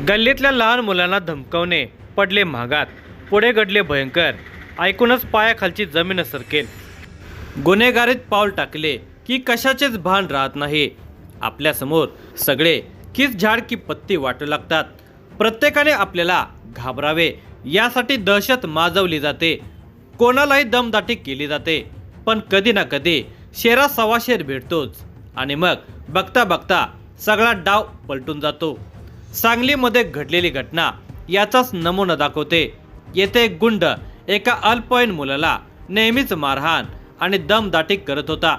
गल्लीतल्या लहान मुलांना धमकावणे पडले महागात, पुढे घडले भयंकर. ऐकूनच पायाखालची जमीन सरकेल. गुन्हेगारीत पाऊल टाकले की कशाचेच भान राहत नाही. आपल्यासमोर सगळे किस झाड की पत्ती वाटू लागतात. प्रत्येकाने आपल्याला घाबरावे यासाठी दहशत माजवली जाते. कोणालाही दमदाटी केली जाते. पण कधी ना कधी शेरा सव्वाशेर भेटतोच आणि मग बघता बघता सगळा डाव पलटून जातो. सांगलीमध्ये घडलेली घटना याचाच नमुना दाखवते. येथे एक गुंड एका अल्पवयीन मुलाला नेहमीच मारहाण आणि दमदाटी करत होता.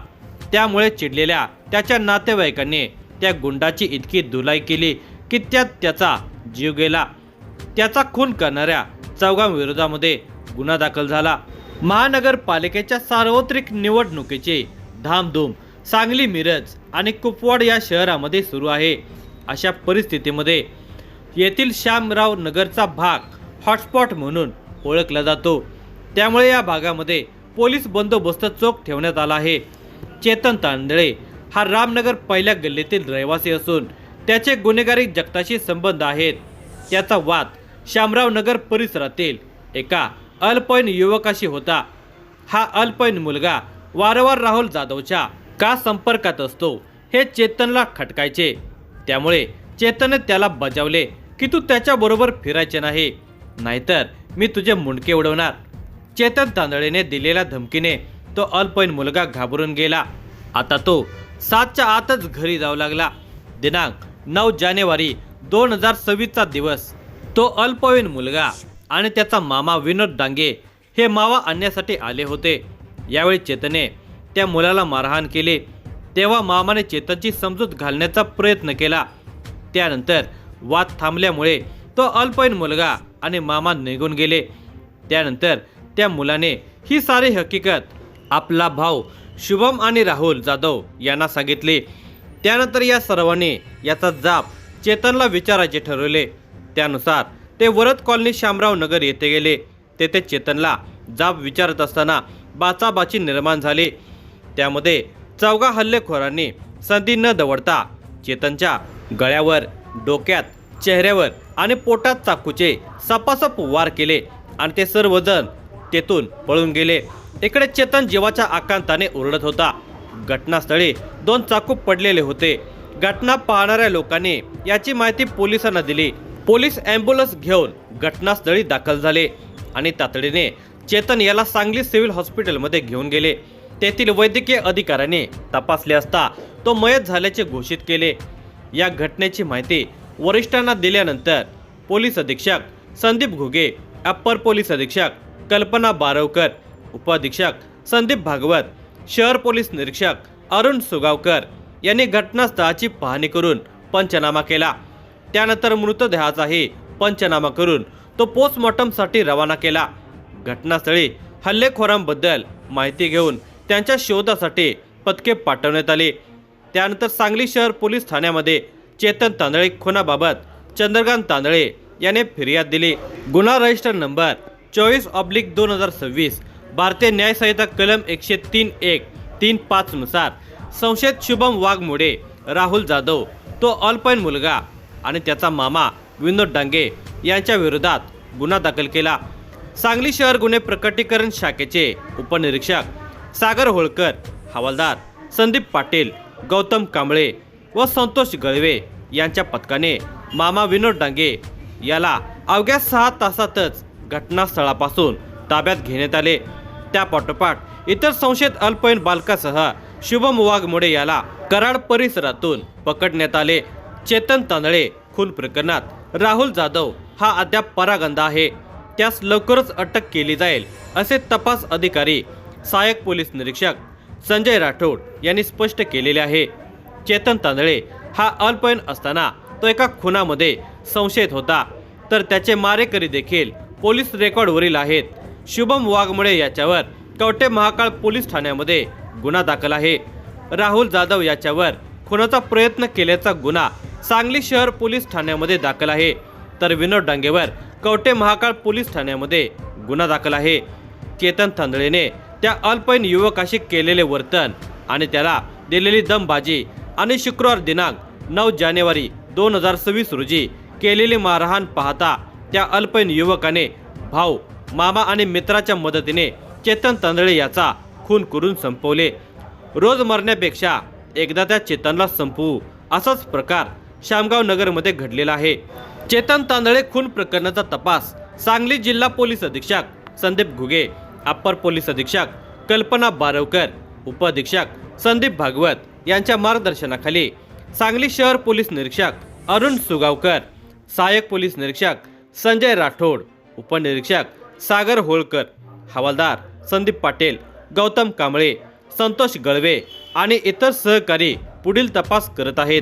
त्यामुळे चिडलेल्या त्याच्या नातेवाईकांनी त्या गुंडाची इतकी धुलाई केली की त्यात त्याचा जीव गेला. त्याचा खून करणाऱ्या चौघांविरोधामध्ये गुन्हा दाखल झाला. महानगरपालिकेच्या सार्वत्रिक निवडणुकीची धामधूम सांगली, मिरज आणि कुपवाड या शहरामध्ये सुरू आहे. अशा परिस्थितीमध्ये येथील श्यामराव नगरचा भाग हॉटस्पॉट म्हणून ओळखला जातो. त्यामुळे या भागामध्ये पोलीस बंदोबस्त चोख ठेवण्यात आला आहे. चेतन तांदळे हा रामनगर पहिल्या गल्लीतील रहिवासी असून त्याचे गुन्हेगारी जगताशी संबंध आहेत. त्याचा वाद श्यामराव नगर परिसरातील एका अल्पवयीन युवकाशी होता. हा अल्पवयीन मुलगा वारंवार राहुल जाधवच्या का संपर्कात असतो हे चेतनला खटकायचे. त्यामुळे चेतनने त्याला बजावले की तू त्याच्याबरोबर फिरायचे नाही, नाहीतर मी तुझे मुंडके उडवणार. चेतन तांदळेने दिलेल्या धमकीने तो अल्पवयीन मुलगा घाबरून गेला. आता तो 7च्या आतच घरी जाऊ लागला. दिनांक 9 जानेवारी 2026चा दिवस. तो अल्पवयीन मुलगा आणि त्याचा मामा विनोद डांगे हे मावा आणण्यासाठी आले होते. यावेळी चेतनने त्या मुलाला मारहाण केली. तेव्हा मामाने चेतनची समजूत घालण्याचा प्रयत्न केला. त्यानंतर वाद थांबल्यामुळे तो अल्पवयीन मुलगा आणि मामा निघून गेले. त्यानंतर त्या मुलाने ही सारी हकीकत आपला भाऊ शुभम आणि राहुल जाधव यांना सांगितली. त्यानंतर या सर्वांनी याचा जाब चेतनला विचारायचे ठरवले. त्यानुसार ते वरद कॉलनी श्यामराव नगर येथे गेले. तेथे चेतनला जाब विचारत असताना बाचाबाची निर्माण झाली. त्यामध्ये चौघा हल्लेखोरांनी संधी न दवडता चेतनच्या गळ्यावर, डोक्यात, चेहऱ्यावर आणि पोटात चाकूचे सपासप वार केले आणि ते सर्वजण तेथून पळून गेले. इकडे चेतन जीवाच्या आकांताने ओरडत होता. घटनास्थळी 2 चाकू पडलेले होते. घटना पाहणाऱ्या लोकांनी याची माहिती पोलिसांना दिली. पोलीस ॲम्ब्युलन्स घेऊन घटनास्थळी दाखल झाले आणि तातडीने चेतन याला सांगली सिव्हिल हॉस्पिटलमध्ये घेऊन गेले. तेथील वैद्यकीय अधिकाऱ्यांनी तपासले असता तो मयत झाल्याचे घोषित केले. या घटनेची माहिती वरिष्ठांना दिल्यानंतर पोलीस अधीक्षक संदीप घुगे, अप्पर पोलीस अधीक्षक कल्पना बारवकर, उपअधीक्षक संदीप भागवत, शहर पोलीस निरीक्षक अरुण सुगावकर यांनी घटनास्थळाची पाहणी करून पंचनामा केला. त्यानंतर मृतदेहाचाही पंचनामा करून तो पोस्टमॉर्टमसाठी रवाना केला. घटनास्थळी हल्लेखोरांबद्दल माहिती घेऊन त्यांच्या शोधासाठी पथके पाठवण्यात आली. त्यानंतर सांगली शहर पोलीस ठाण्यामध्ये चेतन तांदळे खुनाबाबत चंद्रकांत तांदळे याने फिर्याद दिली. गुन्हा रजिस्टर नंबर 24/2026 भारतीय न्याय संहिता कलम 103(1)(3)(5) नुसार संशयित शुभम वाघमोडे राहुल जाधव, तो अल्पवयीन मुलगा आणि त्याचा मामा विनोद डांगे यांच्या विरोधात गुन्हा दाखल केला. सांगली शहर गुन्हे प्रकटीकरण शाखेचे उपनिरीक्षक सागर होळकर, हवालदार संदीप पाटील, गौतम कांबळे व संतोष गळवे यांच्या पथकाने मामा विनोद डांगे याला अवघ्या 6 तासातच घटनास्थळापासून ताब्यात घेण्यात आले. त्यापाठोपाठ इतर संशयित अल्पवयीन बालकासह शुभम वाघमोडे याला कराड परिसरातून पकडण्यात आले. चेतन तांदळे खून प्रकरणात राहुल जाधव हा अद्याप परागंदा आहे. त्यास लवकरच अटक केली जाईल असे तपास अधिकारी सहाय्यक पोलीस निरीक्षक संजय राठोड यांनी स्पष्ट केलेले आहे. चेतन तांदळे हा अल्पवयीन असताना तो एका खुनामध्ये संशयित होता, तर त्याचे मारेकरी देखील पोलीस रेकॉर्डवरील आहेत. शुभम वाघमोडे याच्यावर कवठे महाकाळ पोलीस ठाण्यामध्ये गुन्हा दाखल आहे. राहुल जाधव याच्यावर खुनाचा प्रयत्न केल्याचा गुन्हा सांगली शहर पोलीस ठाण्यामध्ये दाखल आहे. तर विनोद डांगेवर कवठे महाकाळ पोलीस ठाण्यामध्ये गुन्हा दाखल आहे. चेतन तांदळेने त्या अल्पवयीन युवकाशी केलेले वर्तन आणि त्याला दिलेली दमबाजी आणि शुक्रवार दिनांक 9 जानेवारी 2026 रोजी केलेली मारहाण पाहता त्या अल्पवयीन युवकाने भाऊ, मामा आणि मित्राच्या मदतीने चेतन तांदळे याचा खून करून संपवले. रोज मरण्यापेक्षा एकदा त्या चेतनला संपवू असाच प्रकार शामगाव नगरमध्ये घडलेला आहे. चेतन तांदळे खून प्रकरणाचा तपास सांगली जिल्हा पोलीस अधीक्षक संदीप घुगे, अप्पर पोलीस अधीक्षक कल्पना बारवकर, उपअधीक्षक संदीप भागवत यांच्या मार्गदर्शनाखाली सांगली शहर पोलीस निरीक्षक अरुण सुगावकर, सहाय्यक पोलीस निरीक्षक संजय राठोड, उपनिरीक्षक सागर होळकर, हवालदार संदीप पाटील, गौतम कांबळे, संतोष गळवे आणि इतर सहकारी पुढील तपास करत आहेत.